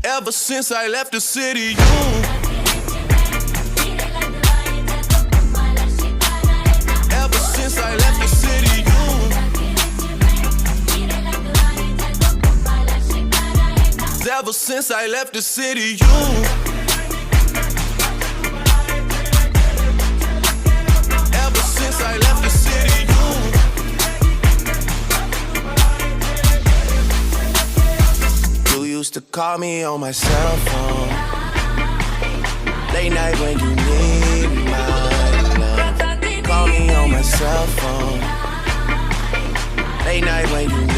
Ever since I left the city, Ever since I left the city, Ever since I left the city, Ever since I left the city, you used to call me on my cell phone, late night when you need my love. Call me on my cell phone, late night when you need